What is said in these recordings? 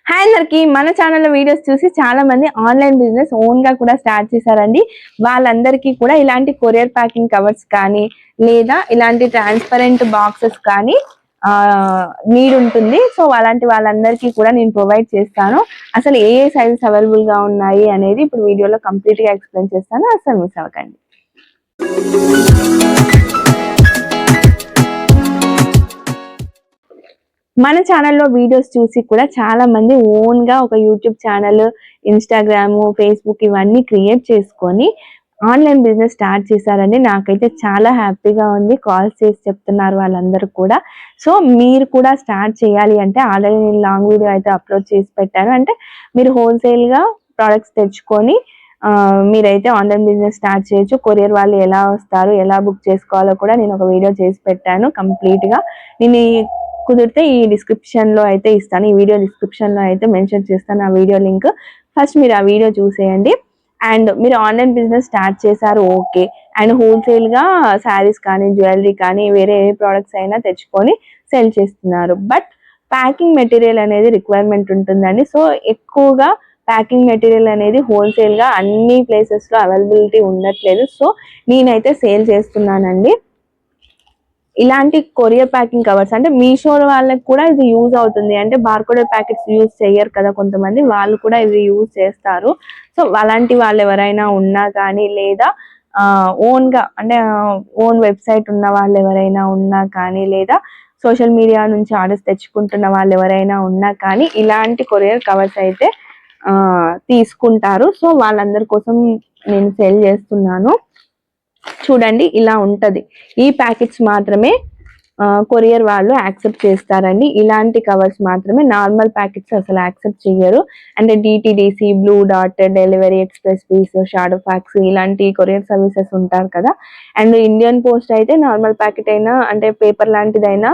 Hi అందరికి మన ఛానల్లో వీడియోస్ చూసి చాలా మంది ఆన్లైన్ బిజినెస్ ఓన్ గా కూడా స్టార్ట్ చేశారండి. వాళ్ళందరికీ కూడా ఇలాంటి కొరియర్ ప్యాకింగ్ కవర్స్ కానీ లేదా ఇలాంటి ట్రాన్స్పరెంట్ బాక్సెస్ కానీ నీడ్ ఉంటుంది. సో అలాంటి వాళ్ళందరికీ కూడా నేను ప్రొవైడ్ చేస్తాను. అసలు ఏ సైజెస్ అవైలబుల్ గా ఉన్నాయి అనేది ఇప్పుడు వీడియోలో కంప్లీట్ గా ఎక్స్ప్లెయిన్ చేస్తాను. అసలు మిస్ అవ్వకండి. మన ఛానల్లో వీడియోస్ చూసి కూడా చాలా మంది ఓన్ గా ఒక యూట్యూబ్ ఛానల్, ఇన్స్టాగ్రామ్, ఫేస్బుక్ ఇవన్నీ క్రియేట్ చేసుకొని ఆన్లైన్ బిజినెస్ స్టార్ట్ చేశారండి. నాకైతే చాలా హ్యాపీగా ఉంది. కాల్స్ చేసి చెప్తున్నారు వాళ్ళందరూ కూడా. సో మీరు కూడా స్టార్ట్ చేయాలి అంటే ఆల్రెడీ నేను లాంగ్ వీడియో అయితే అప్లోడ్ చేసి పెట్టాను. అంటే మీరు హోల్సేల్ గా ప్రొడక్ట్స్ తెచ్చుకొని మీరైతే ఆన్లైన్ బిజినెస్ స్టార్ట్ చేయొచ్చు. కొరియర్ వాళ్ళు ఎలా వస్తారు, ఎలా బుక్ చేసుకోవాలో కూడా నేను ఒక వీడియో చేసి పెట్టాను కంప్లీట్ గా. నేను కుదిరితే ఈ డిస్క్రిప్షన్ లో అయితే ఇస్తాను. ఈ వీడియో డిస్క్రిప్షన్ లో అయితే మెన్షన్ చేస్తాను ఆ వీడియో లింక్. ఫస్ట్ మీరు ఆ వీడియో చూసేయండి. అండ్ మీరు ఆన్లైన్ బిజినెస్ స్టార్ట్ చేశారు, ఓకే. అండ్ హోల్సేల్ గా శారీస్ కానీ, జ్యువెలరీ కానీ, వేరే ఏ ప్రోడక్ట్స్ అయినా తెచ్చుకొని సెల్ చేస్తున్నారు. బట్ ప్యాకింగ్ మెటీరియల్ అనేది రిక్వైర్మెంట్ ఉంటుందండి. సో ఎక్కువగా ప్యాకింగ్ మెటీరియల్ అనేది హోల్సేల్ గా అన్ని ప్లేసెస్ లో అవైలబిలిటీ ఉండట్లేదు. సో నేనైతే సేల్ చేస్తున్నానండి. ఇలాంటి కొరియర్ ప్యాకింగ్ కవర్స్ అంటే మీషో వాళ్ళకి కూడా ఇది యూజ్ అవుతుంది. అంటే బార్కోడ్ ప్యాకెట్స్ యూజ్ చేయరు కదా కొంతమంది, వాళ్ళు కూడా ఇది యూజ్ చేస్తారు. సో అలాంటి వాళ్ళు ఎవరైనా ఉన్నా కానీ లేదా ఓన్ గా అంటే ఓన్ వెబ్సైట్ ఉన్న వాళ్ళు ఎవరైనా ఉన్నా కానీ లేదా సోషల్ మీడియా నుంచి ఆర్డర్స్ తెచ్చుకుంటున్న వాళ్ళు ఎవరైనా ఉన్నా కానీ ఇలాంటి కొరియర్ కవర్స్ అయితే తీసుకుంటారు. సో వాళ్ళందరి కోసం నేను సేల్ చేస్తున్నాను. చూడండి ఇలా ఉంటది. ఈ ప్యాకెట్స్ మాత్రమే కొరియర్ వాళ్ళు యాక్సెప్ట్ చేస్తారండి. ఇలాంటి కవర్స్ మాత్రమే, నార్మల్ ప్యాకెట్స్ అసలు యాక్సెప్ట్ చేయరు. అంటే డిటిడిసి, బ్లూ డాట్, Delhivery Xpressbees, Shadowfax ఇలాంటి కొరియర్ సర్వీసెస్ ఉంటారు కదా. అండ్ ఇండియన్ పోస్ట్ అయితే నార్మల్ ప్యాకెట్ అయినా అంటే పేపర్ లాంటిదైనా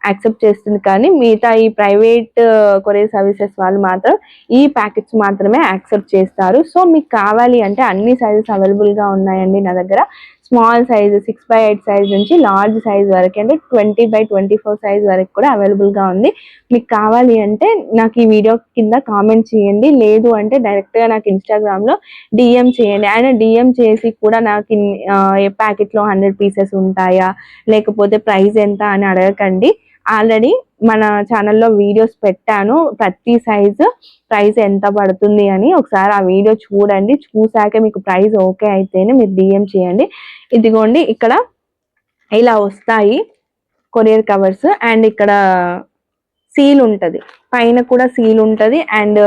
యాక్సెప్ట్ చేస్తుంది. కానీ మిగతా ఈ ప్రైవేట్ కొరియర్ సర్వీసెస్ వాళ్ళు మాత్రం ఈ ప్యాకెట్స్ మాత్రమే యాక్సెప్ట్ చేస్తారు. సో మీకు కావాలి అంటే అన్ని సైజెస్ అవైలబుల్ గా ఉన్నాయండి నా దగ్గర. స్మాల్ సైజ్ 6x8 సైజ్ నుంచి లార్జ్ సైజ్ వరకు అంటే 20x24 సైజ్ వరకు కూడా అవైలబుల్ గా ఉంది. మీకు కావాలి అంటే నాకు ఈ వీడియో కింద కామెంట్ చేయండి. లేదు అంటే డైరెక్ట్ గా నాకు ఇన్స్టాగ్రామ్ లో డిఎం చేయండి. ఆయన డిఎం చేసి కూడా నాకు ప్యాకెట్ లో 100 పీసెస్ ఉంటాయా లేకపోతే ప్రైస్ ఎంత అని అడగకండి. ఆల్రెడీ మన ఛానల్లో వీడియోస్ పెట్టాను, ప్రతి సైజు ప్రైస్ ఎంత పడుతుంది అని. ఒకసారి ఆ వీడియో చూడండి. చూసాక మీకు ప్రైస్ ఓకే అయితేనే మీరు డిఎం చేయండి. ఇదిగోండి ఇక్కడ ఇలా వస్తాయి కొరియర్ కవర్స్. అండ్ ఇక్కడ సీల్ ఉంటది, పైన కూడా సీల్ ఉంటది. అండ్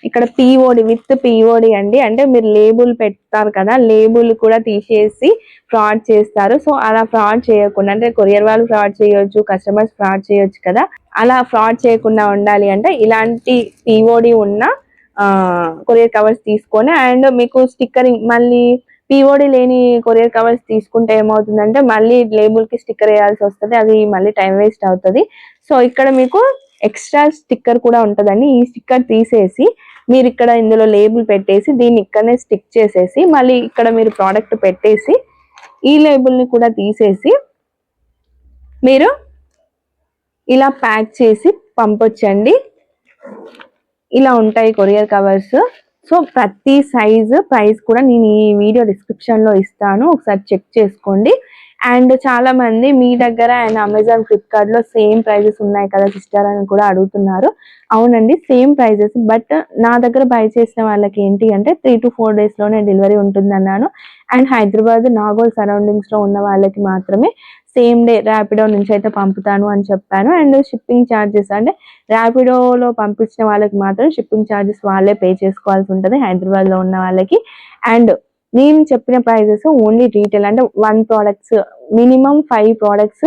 ఇక్కడ పిఓడి విత్ పిఓడి అండి. అంటే మీరు లేబుల్ పెడతారు కదా, లేబుల్ కూడా తీసేసి ఫ్రాడ్ చేస్తారు. సో అలా ఫ్రాడ్ చేయకుండా, అంటే కొరియర్ వాళ్ళు ఫ్రాడ్ చేయొచ్చు, కస్టమర్స్ ఫ్రాడ్ చేయొచ్చు కదా, అలా ఫ్రాడ్ చేయకుండా ఉండాలి అంటే ఇలాంటి పిఓడి ఉన్న కొరియర్ కవర్స్ తీసుకొని, అండ్ మీకు స్టిక్కరింగ్, మళ్ళీ పిఓడి లేని కొరియర్ కవర్స్ తీసుకుంటే ఏమవుతుందంటే మళ్ళీ లేబుల్ కి స్టిక్కర్ వేయాల్సి వస్తుంది, అది మళ్ళీ టైం వేస్ట్ అవుతుంది. సో ఇక్కడ మీకు ఎక్స్ట్రా స్టిక్కర్ కూడా ఉంటుందండి. ఈ స్టిక్కర్ తీసేసి మీరు ఇక్కడ ఇందులో లేబుల్ పెట్టేసి దీన్ని ఇక్కడనే స్టిక్ చేసేసి మళ్ళీ ఇక్కడ మీరు ప్రోడక్ట్ పెట్టేసి ఈ లేబుల్ ని కూడా తీసేసి మీరు ఇలా ప్యాక్ చేసి పంపొచ్చండి. ఇలా ఉంటాయి కొరియర్ కవర్స్. సో ప్రతి సైజు ప్రైస్ కూడా నేను ఈ వీడియో డిస్క్రిప్షన్ లో ఇస్తాను, ఒకసారి చెక్ చేసుకోండి. అండ్ చాలా మంది మీ దగ్గర అండ్ అమెజాన్, ఫ్లిప్కార్ట్ లో సేమ్ ప్రైజెస్ ఉన్నాయి కదా సిస్టర్ అని కూడా అడుగుతున్నారు. అవునండి, సేమ్ ప్రైజెస్. బట్ నా దగ్గర బై చేసిన వాళ్ళకి ఏంటి అంటే 3 to 4 days లోనే డెలివరీ ఉంటుంది అన్నాను. అండ్ హైదరాబాద్, నాగోల్ సరౌండింగ్స్ లో ఉన్న వాళ్ళకి మాత్రమే సేమ్ డే ర్యాపిడో నుంచి అయితే పంపుతాను అని చెప్పాను. అండ్ షిప్పింగ్ ఛార్జెస్ అంటే ర్యాపిడోలో పంపించిన వాళ్ళకి మాత్రం షిప్పింగ్ ఛార్జెస్ వాళ్ళే పే చేసుకోవాల్సి ఉంటుంది హైదరాబాద్ లో ఉన్న వాళ్ళకి. అండ్ నేను చెప్పిన ప్రైజెస్ ఓన్లీ రీటైల్, అంటే 1 products మినిమం 5 products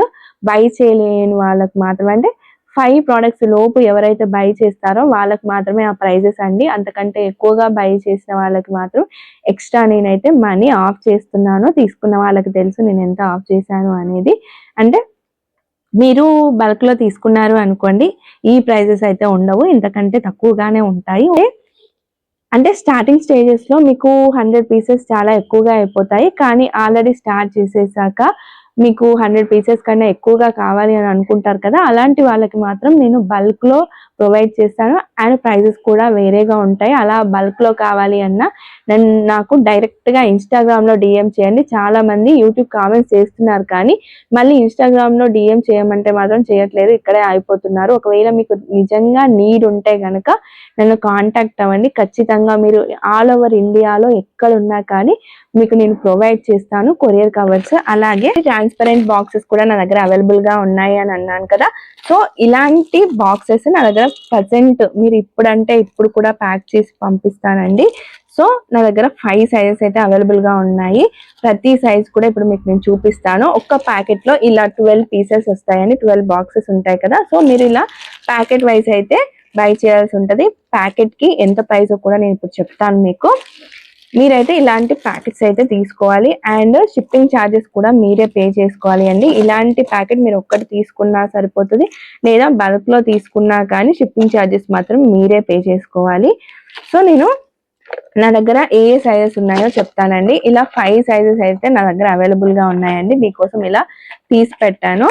బై చేయలేని వాళ్ళకి మాత్రమే, అంటే 5 products లోపు ఎవరైతే బై చేస్తారో వాళ్ళకి మాత్రమే ఆ ప్రైజెస్ అండి. అంతకంటే ఎక్కువగా బై చేసిన వాళ్ళకి మాత్రం ఎక్స్ట్రా నేనైతే మనీ ఆఫ్ చేస్తున్నాను. తీసుకున్న వాళ్ళకి తెలుసు నేను ఎంత ఆఫ్ చేశాను అనేది. అంటే మీరు బల్క్ లో తీసుకున్నారు అనుకోండి, ఈ ప్రైజెస్ అయితే ఉండవు, ఇంతకంటే తక్కువగానే ఉంటాయి. అంటే స్టార్టింగ్ స్టేజెస్ లో మీకు 100 పీసెస్ చాలా ఎక్కువగా అయిపోతాయి. కానీ ఆల్రెడీ స్టార్ట్ చేసేసాక మీకు 100 పీసెస్ కన్నా ఎక్కువగా కావాలి అని అనుకుంటారు కదా, అలాంటి వాళ్ళకి మాత్రం నేను బల్క్ లో ప్రొవైడ్ చేస్తాను. అండ్ ప్రైజెస్ కూడా వేరేగా ఉంటాయి. అలా బల్క్లో కావాలి అన్నా నాకు డైరెక్ట్గా ఇన్స్టాగ్రామ్లో డిఎం చేయండి. చాలా మంది యూట్యూబ్ కామెంట్స్ చేస్తున్నారు కానీ మళ్ళీ ఇన్స్టాగ్రామ్లో డిఎం చేయమంటే మాత్రం చేయట్లేదు, ఇక్కడే అయిపోతున్నారు. ఒకవేళ మీకు నిజంగా నీడ్ ఉంటే కనుక నన్ను కాంటాక్ట్ అవ్వండి. ఖచ్చితంగా మీరు ఆల్ ఓవర్ ఇండియాలో ఎక్కడున్నా కానీ మీకు నేను ప్రొవైడ్ చేస్తాను కొరియర్ కవర్స్. అలాగే ట్రాన్స్పరెంట్ బాక్సెస్ కూడా నా దగ్గర అవైలబుల్ గా ఉన్నాయి అని అన్నాను కదా. సో ఇలాంటి బాక్సెస్ నా దగ్గర ప్రజెంట్ మీరు ఇప్పుడంటే ఇప్పుడు కూడా ప్యాక్ చేసి పంపిస్తానండి. సో నా దగ్గర 5 సైజెస్ అయితే అవైలబుల్ గా ఉన్నాయి. ప్రతి సైజ్ కూడా ఇప్పుడు మీకు నేను చూపిస్తాను. ఒక్క ప్యాకెట్ లో ఇలా 12 పీసెస్ వస్తాయండి, 12 బాక్సెస్ ఉంటాయి కదా. సో మీరు ఇలా ప్యాకెట్ వైజ్ అయితే బై చేయాల్సి ఉంటుంది. ప్యాకెట్ కి ఎంత ప్రైస్ కూడా నేను ఇప్పుడు చెప్తాను మీకు. మీరైతే ఇలాంటి ప్యాకెట్స్ అయితే తీసుకోవాలి అండ్ షిప్పింగ్ ఛార్జెస్ కూడా మీరే పే చేసుకోవాలి అండి. ఇలాంటి ప్యాకెట్ మీరు ఒక్కటి తీసుకున్నా సరిపోతుంది, లేదా బల్క్ లో తీసుకున్నా కానీ షిప్పింగ్ ఛార్జెస్ మాత్రం మీరే పే చేసుకోవాలి. సో నేను నా దగ్గర ఏ సైజెస్ ఉన్నాయో చెప్తానండి. ఇలా 5 సైజెస్ అయితే నా దగ్గర అవైలబుల్ గా ఉన్నాయండి. మీకోసం ఇలా తీసి పెట్టాను.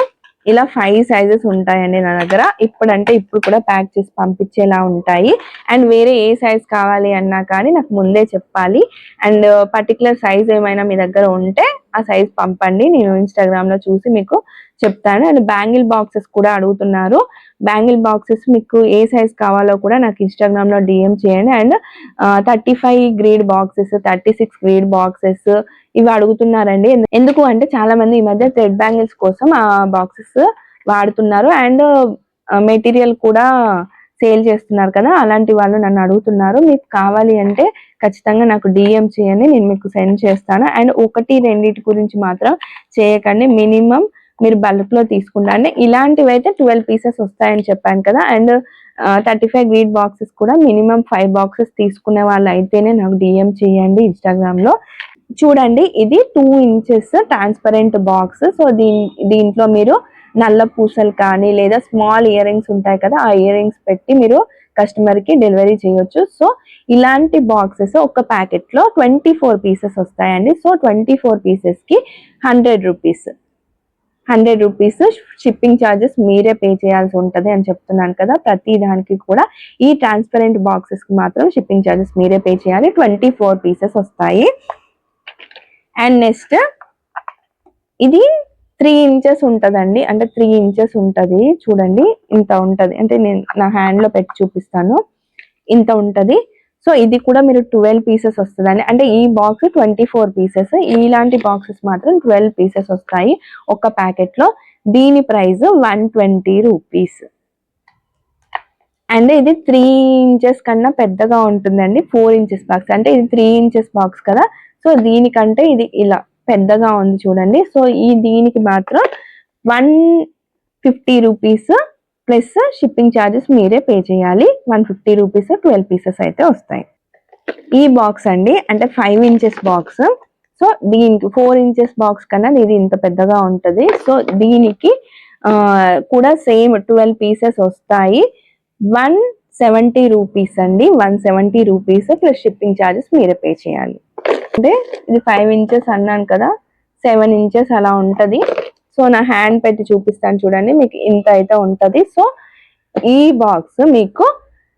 ఇలా 5 సైజెస్ ఉంటాయండి నా దగ్గర. ఇప్పుడంటే ఇప్పుడు కూడా ప్యాక్ చేసి పంపించేలా ఉంటాయి. అండ్ వేరే ఏ సైజ్ కావాలి అన్నా కానీ నాకు ముందే చెప్పాలి. అండ్ పర్టికులర్ సైజ్ ఏమైనా మీ దగ్గర ఉంటే ఆ సైజ్ పంపండి, నేను ఇన్స్టాగ్రామ్ లో చూసి మీకు చెప్తాను. అండ్ బ్యాంగిల్ బాక్సెస్ కూడా అడుగుతున్నారు. బ్యాంగిల్ బాక్సెస్ మీకు ఏ సైజ్ కావాలో కూడా నాకు ఇన్స్టాగ్రామ్ లో డిఎం చేయండి. And 35 grade boxes, 36 grade boxes ఇవి అడుగుతున్నారండి. ఎందుకు అంటే చాలా మంది ఈ మధ్య థ్రెడ్ బ్యాంగిల్స్ కోసం ఆ బాక్సెస్ వాడుతున్నారు అండ్ మెటీరియల్ కూడా సేల్ చేస్తున్నారు కదా. అలాంటి వాళ్ళు నన్ను అడుగుతున్నారు. మీకు కావాలి అంటే ఖచ్చితంగా నాకు డిఎం చేయండి, నేను మీకు సెండ్ చేస్తాను. అండ్ 1-2 గురించి మాత్రం చేయకండి. మినిమం మీరు బల్క్ లో తీసుకుంటే ఇలాంటివి అయితే 12 పీసెస్ వస్తాయని చెప్పాను కదా. అండ్ 35 గ్రీడ్ బాక్సెస్ కూడా మినిమం 5 బాక్సెస్ తీసుకునే వాళ్ళు అయితేనే నాకు డిఎం చేయండి ఇన్స్టాగ్రామ్ లో. చూడండి, ఇది 2 ఇంచెస్ ట్రాన్స్పరెంట్ బాక్స్. సో దీంట్లో మీరు నల్ల పూసలు కానీ లేదా స్మాల్ ఇయర్ రింగ్స్ ఉంటాయి కదా, ఆ ఇయర్ రింగ్స్ పెట్టి మీరు కస్టమర్ కి డెలివరీ చేయొచ్చు. సో ఇలాంటి బాక్సెస్ ఒక ప్యాకెట్ లో 24 పీసెస్ వస్తాయండి. సో 24 పీసెస్ కి 100 రూపీస్. 100 రూపీస్ షిప్పింగ్ ఛార్జెస్ మీరే పే చేయాల్సి ఉంటుంది అని చెప్తున్నాను కదా. ప్రతి దానికి కూడా ఈ ట్రాన్స్పరెంట్ బాక్సెస్ కి మాత్రం షిప్పింగ్ ఛార్జెస్ మీరే పే చేయాలి. 24 పీసెస్ వస్తాయి. అండ్ నెక్స్ట్ ఇది 3 ఇంచెస్ ఉంటదండి. అంటే 3 ఇంచెస్ ఉంటది. చూడండి, ఇంత ఉంటది. అంటే నేను నా హ్యాండ్ లో పెట్టి చూపిస్తాను. ఇంత ఉంటది. సో ఇది కూడా మీరు 12 పీసెస్ వస్తుందండి. అంటే ఈ బాక్స్ 24 పీసెస్, ఇలాంటి బాక్సెస్ మాత్రం 12 పీసెస్ వస్తాయి ఒక ప్యాకెట్ లో. దీని ప్రైస్ 120 రూపీస్. అండ్ ఇది 3 ఇంచెస్ కన్నా పెద్దగా ఉంటుందండి. 4 ఇంచెస్ బాక్స్, అంటే ఇది 3 ఇంచెస్ బాక్స్ కదా. సో దీనికంటే ఇది ఇలా పెద్దగా ఉంది చూడండి. సో దీనికి మాత్రం 150 రూపీస్ ప్లస్ షిప్పింగ్ ఛార్జెస్ మీరే పే చేయాలి. 150 రూపీస్ 12 పీసెస్ అయితే వస్తాయి. ఈ బాక్స్ అండి, అంటే 5 ఇంచెస్ బాక్స్. సో దీనికి 4 ఇంచెస్ బాక్స్ కన్నా ఇది ఇంత పెద్దగా ఉంటది. సో దీనికి కూడా సేమ్ 12 పీసెస్ వస్తాయి. 170 రూపీస్ అండి. 170 రూపీస్ ప్లస్ షిప్పింగ్ ఛార్జెస్ మీరే పే చేయాలి. అంటే ఇది 5 ఇంచెస్ అన్నాను కదా, 7 ఇంచెస్ అలా ఉంటది. సో నా హ్యాండ్ పెట్టి చూపిస్తాను చూడండి, మీకు ఇంత అయితే ఉంటది. సో ఈ బాక్స్ మీకు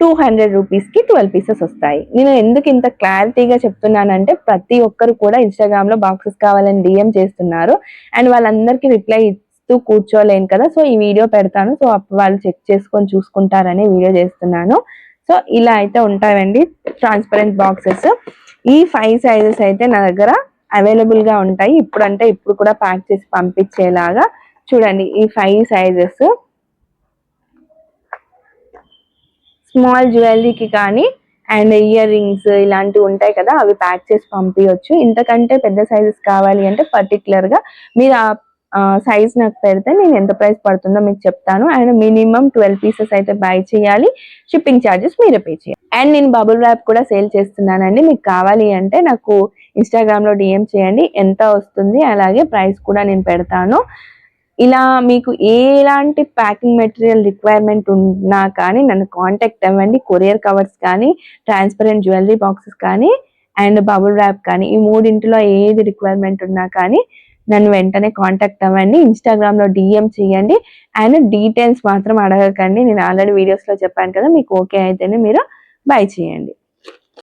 200 రూపీస్ కి 12 పీసెస్ వస్తాయి. నేను ఎందుకు ఇంత క్లారిటీగా చెప్తున్నానంటే ప్రతి ఒక్కరు కూడా ఇన్స్టాగ్రామ్ లో బాక్సెస్ కావాలని డిఎం చేస్తున్నారు అండ్ వాళ్ళందరికీ రిప్లై ఇస్తూ కూర్చోలేను కదా. సో ఈ వీడియో పెడతాను, సో వాళ్ళు చెక్ చేసుకొని చూసుకుంటారని వీడియో చేస్తున్నాను. సో ఇలా అయితే ఉంటాయండి ట్రాన్స్పరెంట్ బాక్సెస్. ఈ 5 సైజెస్ అయితే నా దగ్గర అవైలబుల్ గా ఉంటాయి. ఇప్పుడంటే ఇప్పుడు కూడా ప్యాక్ చేసి పంపించేలాగా. చూడండి, ఈ 5 సైజెస్ స్మాల్ జ్యువెలరీకి కానీ అండ్ ఇయర్ రింగ్స్ ఇలాంటివి ఉంటాయి కదా, అవి ప్యాక్ చేసి పంపించవచ్చు. ఇంతకంటే పెద్ద సైజెస్ కావాలి అంటే పర్టికులర్ గా మీరు ఆ సైజ్ నాకు పెడితే నేను ఎంత ప్రైస్ పడుతుందో మీకు చెప్తాను. అండ్ మినిమం 12 పీసెస్ అయితే బై చేయాలి. షిప్పింగ్ ఛార్జెస్ మీరే పే చేయాలి. అండ్ నేను బబుల్ ర్యాప్ కూడా సేల్ చేస్తున్నానండి. మీకు కావాలి అంటే నాకు ఇన్స్టాగ్రామ్ లో డిఎం చేయండి, ఎంత వస్తుంది అలాగే ప్రైస్ కూడా నేను పెడతాను. ఇలా మీకు ఎలాంటి ప్యాకింగ్ మెటీరియల్ రిక్వైర్మెంట్ ఉన్నా కానీ నన్ను కాంటాక్ట్ అవ్వండి. కొరియర్ కవర్స్ కానీ, ట్రాన్స్పరెంట్ జ్యువెలరీ బాక్సెస్ కానీ అండ్ బబుల్ ర్యాప్ కానీ, ఈ మూడింటిలో ఏది రిక్వైర్మెంట్ ఉన్నా కానీ నన్ను వెంటనే కాంటాక్ట్ అవ్వండి. ఇన్‌స్టాగ్రామ్‌లో డీఎం చేయండి. అండ్ డీటెయిల్స్ మాత్రం అడగకండి. నేను ఆల్రెడీ వీడియోస్‌లో చెప్పాను కదా! మీకు ఓకే అయితేనే మీరు బై చేయండి.